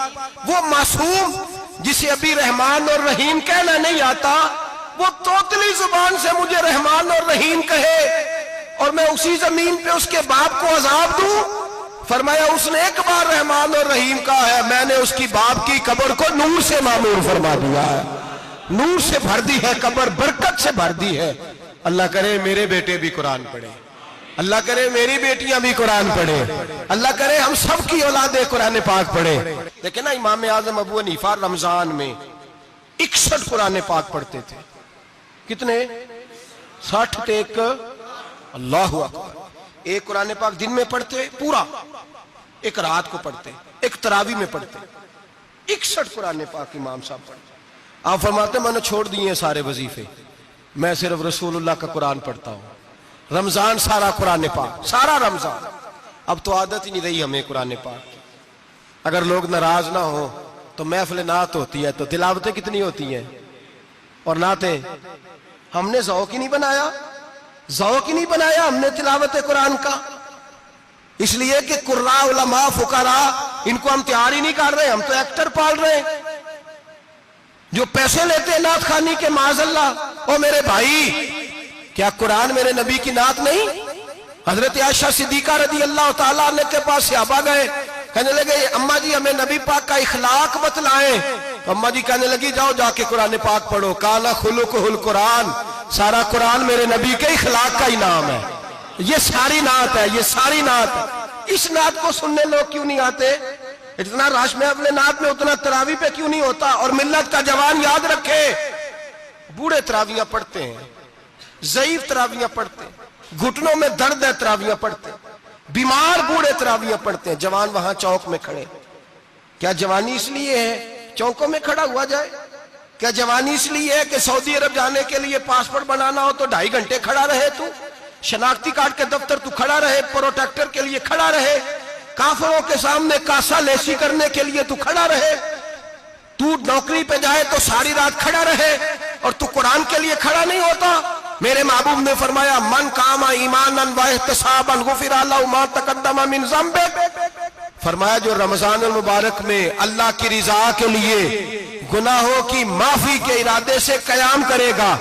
وہ معصوم جسے ابھی رحمان اور رحیم کہنا نہیں آتا، وہ توتلی زبان سے مجھے رحمان اور رحیم کہے اور میں اسی زمین پہ اس کے باپ کو عذاب دوں؟ فرمایا اس نے ایک بار رحمان اور رحیم کہا ہے، میں نے اس کی باپ کی قبر کو نور سے معمور فرما دیا ہے، نور سے بھر دی ہے قبر، برکت سے بھر دی ہے۔ اللہ کرے میرے بیٹے بھی قرآن پڑھیں، اللہ کرے میری بیٹیاں بھی قرآن پڑھیں، اللہ کرے ہم سب کی اولادیں قرآن پاک پڑھیں۔ لیکن نا امام اعظم ابو حنیفہ رمضان میں 61 قرآن پاک پڑھتے تھے۔ کتنے؟ 60 ٹیک اللہ اکبر۔ ایک قرآن پاک دن میں پڑھتے پورا، ایک رات کو پڑھتے، ایک تراویح میں پڑھتے۔ 61 قرآن پاک امام صاحب پڑھتے۔ آپ فرماتے میں نے چھوڑ دیے ہیں سارے وظیفے، میں صرف رسول اللہ کا قرآن پڑھتا ہوں۔ رمضان سارا قرآن پاک، سارا رمضان۔ اب تو عادت ہی نہیں رہی ہمیں قرآن پاک کی۔ اگر لوگ ناراض نہ ہوں تو محفل نعت ہوتی ہے تو تلاوتیں کتنی ہوتی ہیں، اور نعتیں ہم نے ذوق ہی نہیں بنایا، ذوق ہی نہیں بنایا ہم نے تلاوت قرآن کا۔ اس لیے کہ قراء، علماء، فقراء ان کو ہم تیار ہی نہیں کر رہے، ہم تو ایکٹر پال رہے ہیں جو پیسے لیتے ہیں نعت خوانی کے، معاذ اللہ۔ او میرے بھائی، کیا قرآن میرے نبی کی نعت نہیں؟ حضرت عائشہ صدیقہ رضی اللہ تعالیٰ عنہ کے پاس صحابہ گئے، کہنے لگے اماں جی ہمیں نبی پاک کا اخلاق بتلائیں۔ تو اماں جی کہنے لگی جاؤ جا کے قرآن پاک پڑھو، کالا خلقہ القرآن، سارا قرآن میرے نبی کے اخلاق کا انعام ہے۔ یہ ساری نعت ہے، یہ ساری نعت ہے۔ اس نعت کو سننے لوگ کیوں نہیں آتے؟ اتنا رش میں اپنے نعت میں اتنا تراویح پہ کیوں نہیں ہوتا؟ اور ملت کا جوان یاد رکھے، بوڑھے تراویحاں پڑھتے ہیں، ضعیف تراویحاں پڑھتے ہیں، گھٹنوں میں درد ہے تراویحاں پڑھتے ہیں، بیمار بوڑھے تراویحاں پڑھتے ہیں، جوان وہاں چوک میں کھڑے۔ کیا جوانی اس لیے ہے چوکوں میں کھڑا ہوا جائے؟ کیا جوانی اس لیے ہے کہ سعودی عرب جانے کے لیے پاسپورٹ بنانا ہو تو 2.5 گھنٹے کھڑا رہے؟ تو شناختی کارڈ کے دفتر تو کھڑا رہے، پروٹیکٹر کے لیے کھڑا رہے، کافروں کے سامنے کاسا لیسی کرنے کے لیے تو کھڑا رہے، تو نوکری پہ جائے تو ساری رات کھڑا رہے، اور تو قرآن کے لیے کھڑا نہیں ہوتا؟ میرے محبوب نے فرمایا من قام ایمانا واحتسابا غفر له ما تقدم من ذنبه۔ فرمایا جو رمضان المبارک میں اللہ کی رضا کے لیے گناہوں کی معافی کے ارادے سے قیام کرے گا،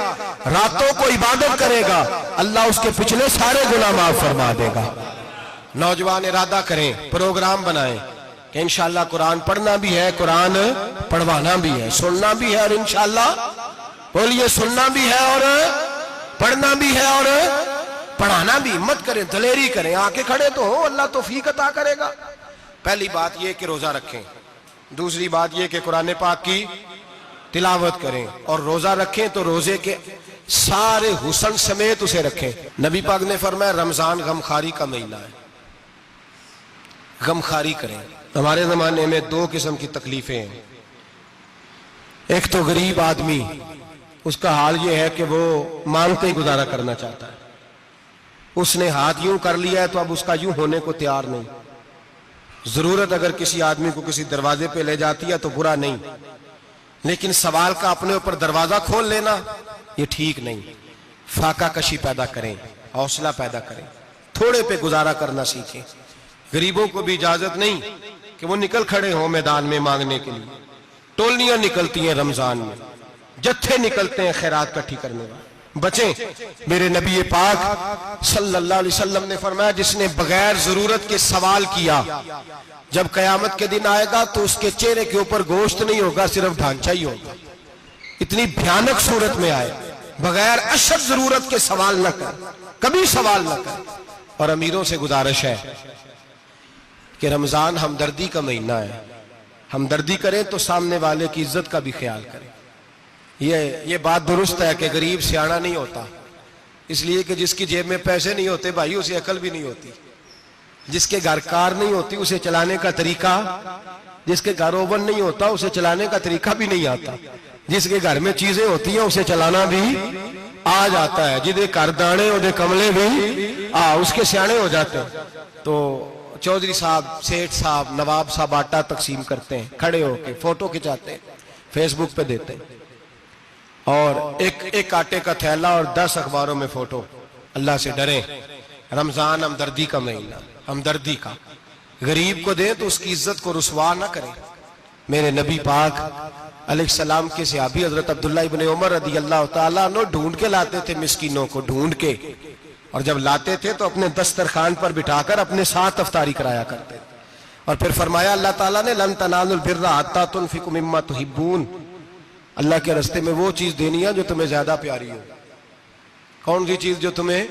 راتوں کو عبادت کرے گا، اللہ اس کے پچھلے سارے گناہ معاف فرما دے گا۔ نوجوان ارادہ کریں، پروگرام بنائیں کہ انشاءاللہ قرآن پڑھنا بھی ہے، قرآن پڑھوانا بھی ہے، سننا بھی ہے، اور انشاءاللہ بولیے سننا بھی ہے اور پڑھنا بھی ہے اور پڑھانا بھی۔ ہمت کریں، دلیری کریں، آکے کھڑے تو ہو، اللہ توفیق عطا کرے گا۔ پہلی بات یہ کہ روزہ رکھیں، دوسری بات یہ کہ قرآن پاک کی تلاوت کریں، اور روزہ رکھیں تو روزے کے سارے حسن سمیت اسے رکھیں۔ نبی پاک نے فرمایا رمضان غمخاری کا مہینہ ہے، غمخاری کریں۔ ہمارے زمانے میں 2 قسم کی تکلیفیں ہیں۔ ایک تو غریب آدمی، اس کا حال یہ ہے کہ وہ مانگتے ہی گزارا کرنا چاہتا ہے، اس نے ہاتھ یوں کر لیا ہے تو اب اس کا یوں ہونے کو تیار نہیں۔ ضرورت اگر کسی آدمی کو کسی دروازے پہ لے جاتی ہے تو برا نہیں، لیکن سوال کا اپنے اوپر دروازہ کھول لینا یہ ٹھیک نہیں۔ فاقہ کشی پیدا کریں، حوصلہ پیدا کریں، تھوڑے پہ گزارا کرنا سیکھیں۔ غریبوں کو بھی اجازت نہیں کہ وہ نکل کھڑے ہوں میدان میں مانگنے کے لیے۔ ٹولیاں نکلتی ہیں رمضان میں، جتھے نکلتے ہیں خیرات کٹھی کرنے والے۔ بچیں، میرے نبی پاک صلی اللہ علیہ وسلم نے فرمایا جس نے بغیر ضرورت کے سوال کیا، جب قیامت کے دن آئے گا تو اس کے چہرے کے اوپر گوشت نہیں ہوگا، صرف ڈھانچہ ہی ہوگا۔ اتنی بھیانک صورت میں آئے، بغیر اشد ضرورت کے سوال نہ کر، کبھی سوال نہ کر۔ اور امیروں سے گزارش ہے کہ رمضان ہمدردی کا مہینہ ہے، ہمدردی کریں تو سامنے والے کی عزت کا بھی خیال کریں۔ یہ بات درست ہے کہ غریب سیاڑا نہیں ہوتا، اس لیے کہ جس کی جیب میں پیسے نہیں ہوتے بھائی اسے عقل بھی نہیں ہوتی، جس کے گھر کار نہیں ہوتی اسے چلانے کا طریقہ، جس کے گھر اوون نہیں ہوتا اسے چلانے کا طریقہ بھی نہیں آتا، جس کے گھر میں چیزیں ہوتی ہیں اسے چلانا بھی آ جاتا ہے، جدے گھر دانے اودے کملے بھی اس کے سیانے ہو جاتے ہیں۔ تو چودھری صاحب، سیٹھ صاحب، نواب صاحب آٹا تقسیم کرتے ہیں، کھڑے ہو کے فوٹو کھچاتے ہیں، فیس بک پہ دیتے ہیں، اور ایک آٹے کا تھیلا اور 10 اخباروں میں فوٹو۔ اللہ سے ڈریں، رمضان ہمدردی کا مہینہ، ہمدردی کا۔ غریب کو دیں تو اس کی عزت کو رسوا نہ کریں، میرے نبی پاک علیہ السلام کے صحابی حضرت عبداللہ ابن عمر رضی اللہ تعالیٰ عنہ ڈھونڈ کے لاتے تھے مسکینوں کو، ڈھونڈ کے، اور جب لاتے تھے تو اپنے دسترخوان پر بٹھا کر اپنے ساتھ افطاری کرایا کرتے تھے. اور پھر فرمایا اللہ تعالیٰ نے لن تنالوا البر حتی تنفقوا مما تحبون، اللہ کے راستے میں وہ چیز دینی ہے جو تمہیں زیادہ پیاری ہو. کون سی چیز جو تمہیں؟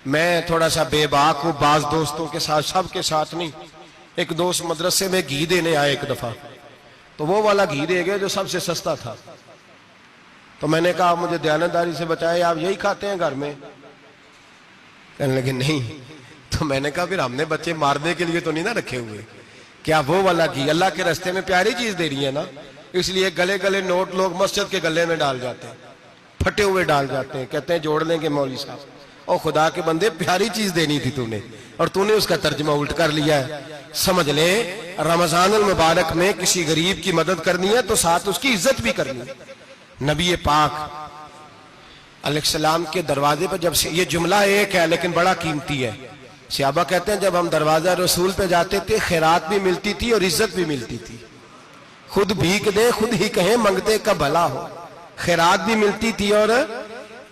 میں تھوڑا سا بے باک ہوں، بعض دوستوں کے ساتھ، سب کے ساتھ نہیں. ایک دوست مدرسے میں گھی دینے آئے ایک دفعہ، تو وہ والا گھی دے گئے جو سب سے سستا تھا. تو میں نے کہا مجھے دیانتداری سے بچائے، آپ یہی کھاتے ہیں گھر میں؟ کہنے لگے نہیں. تو میں نے کہا پھر ہم نے بچے مارنے کے لیے تو نہیں نہ رکھے ہوئے، کیا وہ والا گھی اللہ کے راستے میں پیاری چیز دے رہی ہے نا. اس لیے گلے گلے نوٹ لوگ مسجد کے گلے میں ڈال جاتے ہیں، پھٹے ہوئے ڈال جاتے ہیں، کہتے ہیں جوڑ لیں گے مولوی صاحب. اور خدا کے بندے پیاری چیز دینی تھی تو نے، اور تو نے اس کا ترجمہ الٹ کر لیا ہے. سمجھ لیں رمضان المبارک میں کسی غریب کی مدد کرنی ہے تو ساتھ اس کی عزت بھی کرنی ہے. نبی پاک علیہ السلام کے دروازے پر جب سے، یہ جملہ ایک ہے لیکن بڑا قیمتی ہے. صحابہ کہتے ہیں جب ہم دروازہ رسول پہ جاتے تھے خیرات بھی ملتی تھی اور عزت بھی ملتی تھی. خود بھیک دے خود ہی کہیں منگتے کا بھلا ہو. خیرات بھی ملتی تھی اور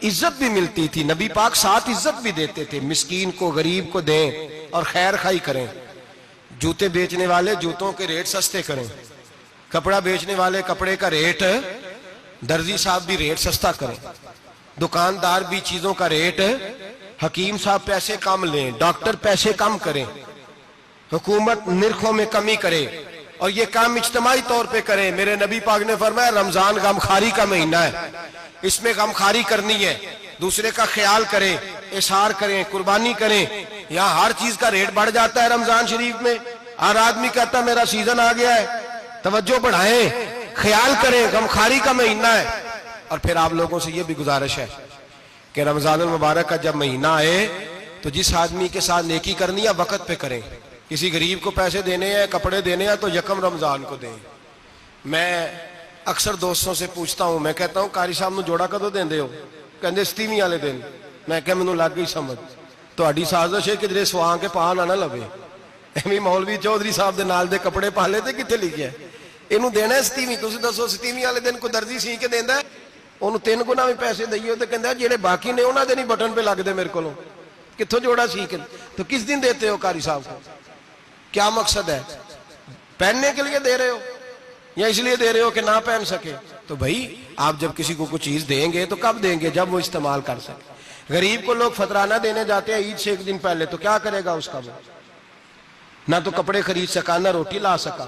عزت بھی ملتی تھی. نبی پاک ساتھ عزت بھی دیتے تھے، مسکین کو غریب کو دیں اور خیر خائی کریں. جوتے بیچنے والے جوتوں کے ریٹ سستے کریں، کپڑا بیچنے والے کپڑے کا ریٹ، درزی صاحب بھی ریٹ سستا کریں، دکاندار بھی چیزوں کا ریٹ، حکیم صاحب پیسے کم لیں، ڈاکٹر پیسے کم کریں، حکومت نرخوں میں کمی کرے، اور یہ کام اجتماعی طور پہ کریں. میرے نبی پاک نے فرمایا رمضان غمخواری کا مہینہ ہے، اس میں غمخواری کرنی ہے، دوسرے کا خیال کریں، اظہار کریں، قربانی کریں. یہاں ہر چیز کا ریٹ بڑھ جاتا ہے رمضان شریف میں. ہر آدمی کہتا ہے میرا سیزن آ گیا ہے، توجہ بڑھائیں، خیال کریں، غمخواری کا مہینہ ہے. اور پھر آپ لوگوں سے یہ بھی گزارش ہے کہ رمضان المبارک کا جب مہینہ آئے تو جس آدمی کے ساتھ نیکی کرنی ہے وقت پہ کریں. کسی غریب کو پیسے دینے ہیں، کپڑے دینے ہیں تو یکم رمضان کو دیں. میں اکثر دوستوں سے پوچھتا ہوں، میں کہتا ہوں قاری صاحب نو جوڑا کدو دیندے ہو؟ کہندے 27 والے دن. میں کہا مینوں لگ گئی سمجھ، تہاڈی سازش ہے کدھرے سواں کے پا نہ لوے. ایویں مولوی چودھری صاحب دے نال دے کپڑے پا لے تے کتے لکھیا ہے اینوں دینا ہے 27. تسی دسو 27 والے دن کو درزی سی کے دیندا ہے، اونوں 3 گنا بھی پیسے دئیے تے کہندا جڑے باقی نے انہاں دے نہیں بٹن پہ لگ دے میرے کولوں. کتھوں جوڑا سی کے؟ تو کس دن دیتے ہو قاری صاحب کو؟ کیا مقصد ہے؟ پہننے کے لیے دے رہے ہو یا اس لیے دے رہے ہو کہ نہ پہن سکے؟ تو بھائی آپ جب کسی کو کوئی چیز دیں گے تو کب دیں گے؟ جب وہ استعمال کر سکے. غریب کو لوگ فطرانہ دینے جاتے ہیں عید سے ایک دن پہلے، تو کیا کرے گا اس کا؟ وہ نہ تو کپڑے خرید سکا نہ روٹی لا سکا.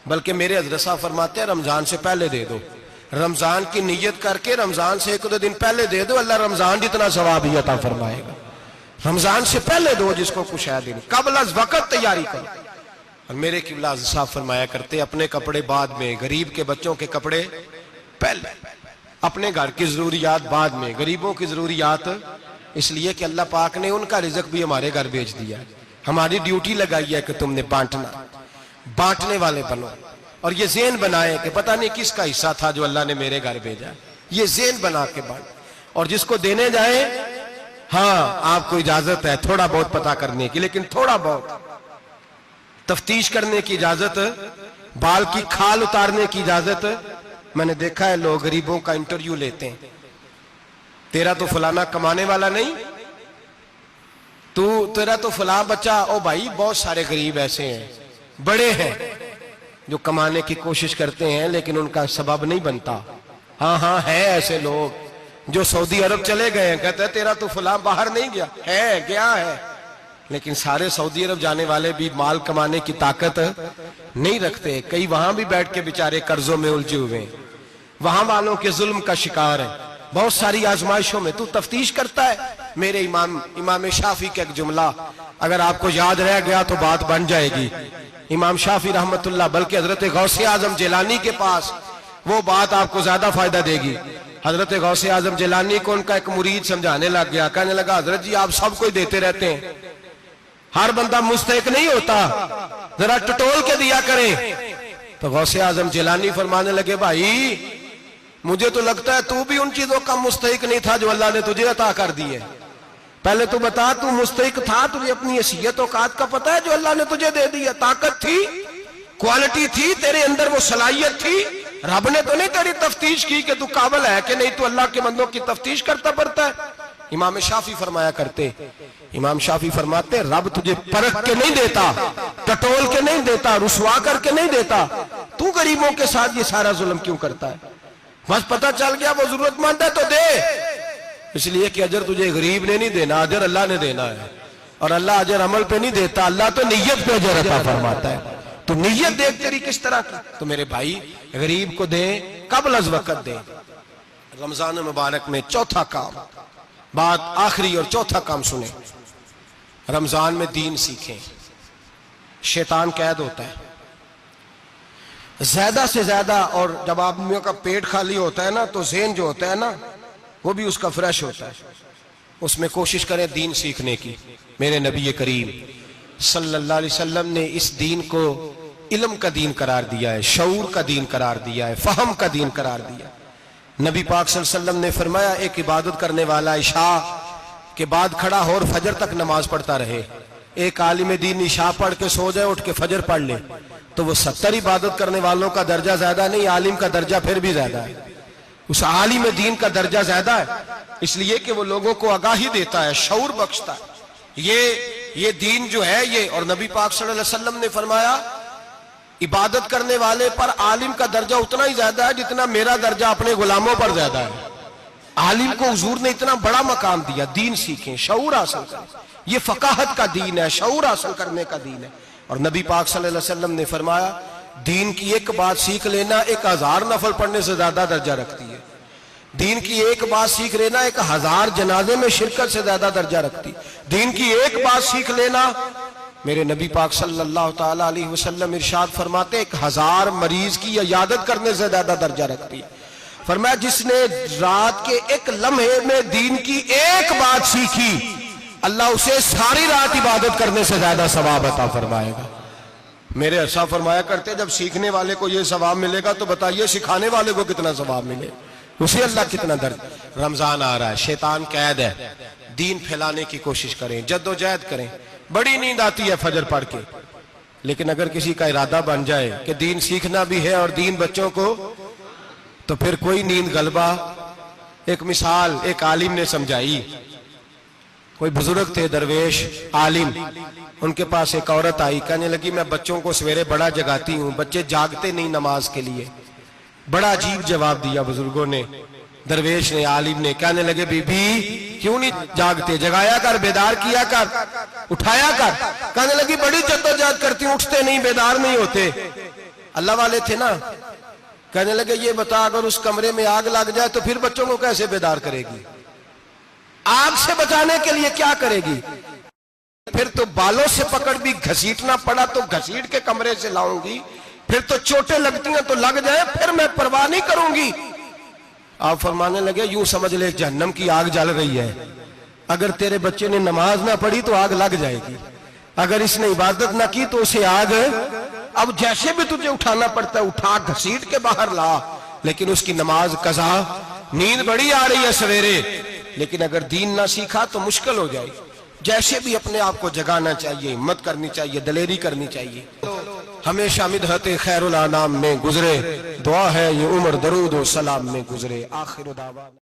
بلکہ میرے حضرت صاحب فرماتے ہیں رمضان سے پہلے دے دو، رمضان کی نیت کر کے رمضان سے 1-2 دن پہلے دے دو، اللہ رمضان جتنا ثواب ہی عطا فرمائے گا. رمضان سے پہلے دو جس کو کچھ ہے دن، قبل از وقت تیاری کرو. اور میرے قبلہ صاحب فرمایا کرتے اپنے کپڑے بعد میں، غریب کے بچوں کے کپڑے پہلے، اپنے گھر کی ضروریات بعد میں، غریبوں کی ضروریات. اس لیے کہ اللہ پاک نے ان کا رزق بھی ہمارے گھر بھیج دیا ہے. ہماری ڈیوٹی لگائی ہے کہ تم نے بانٹنا، بانٹنے والے بنو. اور یہ ذہن بنائے کہ پتہ نہیں کس کا حصہ تھا جو اللہ نے میرے گھر بھیجا. یہ ذہن بنا کے بانٹ. اور جس کو دینے جائیں، ہاں آپ کو اجازت ہے تھوڑا بہت پتہ کرنے کی، لیکن تھوڑا بہت تفتیش کرنے کی اجازت، بال کی کھال اتارنے کی اجازت. میں نے دیکھا ہے لوگ غریبوں کا انٹرویو لیتے ہیں، تیرا تو فلانا کمانے والا نہیں، تیرا تو فلاں بچہ. او بھائی بہت سارے غریب ایسے ہیں، بڑے ہیں جو کمانے کی کوشش کرتے ہیں لیکن ان کا سبب نہیں بنتا. ہاں ہے ایسے لوگ جو سعودی عرب چلے گئے ہیں، کہتے ہیں تیرا تو فلاں باہر نہیں گیا ہے، گیا ہے، لیکن سارے سعودی عرب جانے والے بھی مال کمانے کی طاقت نہیں رکھتے. کئی وہاں بھی بیٹھ کے بیچارے قرضوں میں الجھے ہوئے ہیں، وہاں والوں کے ظلم کا شکار ہیں، بہت ساری آزمائشوں میں. تو تفتیش کرتا ہے. میرے امام شافعی کا ایک جملہ اگر آپ کو یاد رہ گیا تو بات بن جائے گی. امام شافعی رحمت اللہ، بلکہ حضرت غوث اعظم جیلانی کے پاس وہ بات آپ کو زیادہ فائدہ دے گی. حضرت غوث اعظم جیلانی کو ان کا ایک مرید سمجھانے لگ گیا، کہنے لگا حضرت جی آپ سب کو ہی دیتے رہتے ہیں، ہر بندہ مستحق نہیں ہوتا، ذرا ٹٹول کے دیا کریں. تو غوث اعظم جیلانی فرمانے لگے بھائی مجھے تو لگتا ہے تو بھی ان چیزوں کا مستحق نہیں تھا جو اللہ نے تجھے عطا کر دی ہے. پہلے تو بتا تو مستحق تھا، تجھے اپنی حیثیت اوقات کا پتہ ہے جو اللہ نے تجھے دے دی ہے؟ طاقت تھی کوالٹی تھی تیرے اندر، وہ صلاحیت تھی، رب نے تو نہیں تیری تفتیش کی کہ تو قابل ہے کہ نہیں، تو اللہ کے بندوں کی تفتیش کرتا پڑتا ہے۔ امام شافعی فرمایا کرتے، امام شافعی فرماتے رب تجھے پرکھ کے نہیں دیتا، ٹٹول کے نہیں دیتا، رسوا کر کے نہیں دیتا، تو غریبوں کے ساتھ یہ سارا ظلم کیوں کرتا ہے؟ بس پتہ چل گیا وہ ضرورت مند ہے تو دے، اس لیے کہ اجر تجھے غریب نے نہیں دینا، اجر اللہ نے دینا ہے، اور اللہ اجر عمل پہ نہیں دیتا، اللہ تو نیت پہ اجر عطا فرماتا ہے۔ تو نیت دیکھ تیری کس طرح کی، تو میرے بھائی غریب کو دیں، قبل از وقت دیں۔ رمضان مبارک میں چوتھا کام، بات آخری اور چوتھا کام سنیں، رمضان میں دین سیکھیں۔ شیطان قید ہوتا ہے زیادہ سے زیادہ، اور جب آدمیوں کا پیٹ خالی ہوتا ہے نا تو ذہن جو ہوتا ہے نا وہ بھی اس کا فریش ہوتا ہے، اس میں کوشش کریں دین سیکھنے کی۔ میرے نبی کریم صلی اللہ علیہ وسلم نے اس دین کو علم کا دین قرار دیا ہے، شعور کا دین قرار دیا ہے، فہم کا دین قرار دیا ہے۔ نبی پاک صلی اللہ علیہ وسلم نے فرمایا ایک عبادت کرنے والا عشاء کے بعد کھڑا ہو اور فجر تک نماز پڑھتا رہے، ایک عالم دین عشاء پڑھ کے سو جائے، اٹھ کے فجر پڑھ لے، تو وہ 70 عبادت کرنے والوں کا درجہ زیادہ نہیں، عالم کا درجہ پھر بھی زیادہ ہے، اس عالم دین کا درجہ زیادہ ہے، اس لیے کہ وہ لوگوں کو آگاہی دیتا ہے، شعور بخشتا ہے۔ یہ دین جو ہے یہ، اور نبی پاک صلی اللہ علیہ وسلم نے فرمایا عبادت کرنے والے پر عالم کا درجہ اتنا ہی زیادہ ہے جتنا میرا درجہ اپنے غلاموں پر زیادہ ہے۔ عالم کو حضور نے اتنا بڑا مقام دیا۔ دین سیکھیں، شعور حاصل کریں، یہ فقاہت کا دین ہے، شعور حاصل کرنے کا دین ہے۔ اور نبی پاک صلی اللہ علیہ وسلم نے فرمایا دین کی ایک بات سیکھ لینا 1000 نفل پڑھنے سے زیادہ درجہ رکھتی ہے، دین کی ایک بات سیکھ لینا 1000 جنازے میں شرکت سے زیادہ درجہ رکھتی، دین کی ایک بات سیکھ لینا، میرے نبی پاک صلی اللہ تعالی علیہ وسلم ارشاد فرماتے 1000 مریض کی عیادت کرنے سے زیادہ درجہ رکھتی ہے۔ فرمایا جس نے رات کے ایک لمحے میں دین کی ایک بات سیکھی، اللہ اسے ساری رات عبادت کرنے سے زیادہ ثواب عطا فرمائے گا۔ میرے ایسا فرمایا کرتے جب سیکھنے والے کو یہ ثواب ملے گا تو بتائیے سکھانے والے کو کتنا ثواب ملے، اسے اللہ کتنا درد۔ رمضان آ رہا ہے، شیطان قید ہے، دین پھیلانے کی کوشش کریں، جد و جہد کریں۔ بڑی نیند آتی ہے فجر پڑھ کے، لیکن اگر کسی کا ارادہ بن جائے کہ دین سیکھنا بھی ہے اور دین بچوں کو، تو پھر کوئی نیند غلبہ۔ ایک مثال ایک عالم نے سمجھائی، کوئی بزرگ تھے درویش عالم، ان کے پاس ایک عورت آئی، کہنے لگی میں بچوں کو سویرے بڑا جگاتی ہوں، بچے جاگتے نہیں نماز کے لیے۔ بڑا عجیب جواب دیا بزرگوں نے، درویش نے، عالم نے، کہنے لگے بی بی کیوں نہیں جاگتے، جگایا کر، بیدار کیا کر، اٹھایا کر۔ کہنے لگی بڑی جدوجہد کرتی ہوں، اٹھتے نہیں، بیدار نہیں ہوتے۔ اللہ والے تھے نا۔ کہنے لگے یہ بتا اگر اس کمرے میں آگ لگ جائے تو پھر بچوں کو کیسے بیدار کرے گی، آگ سے بچانے کے لیے کیا کرے گی؟ پھر تو بالوں سے پکڑ بھی گھسیٹنا پڑا تو گھسیٹ کے کمرے سے لاؤں گی، پھر تو چوٹیں لگتی ہیں تو لگ جائیں، پھر میں پرواہ نہیں کروں گی۔ آپ فرمانے لگے یوں سمجھ لے جہنم کی آگ جل رہی ہے، اگر تیرے بچے نے نماز نہ پڑھی تو آگ لگ جائے گی، اگر اس نے عبادت نہ کی تو اسے آگ، اب جیسے بھی تجھے اٹھانا پڑتا ہے اٹھا گھسیٹ کے باہر لا، لیکن اس کی نماز قضا۔ نیند بڑی آ رہی ہے سویرے، لیکن اگر دین نہ سیکھا تو مشکل ہو جائے۔ جیسے بھی اپنے آپ کو جگانا چاہیے، ہمت کرنی چاہیے، دلیری کرنی چاہیے۔ ہمیشہ مدحت خیر الانام میں گزرے، دعا ہے یہ عمر درود و سلام میں گزرے۔ آخر دعوانا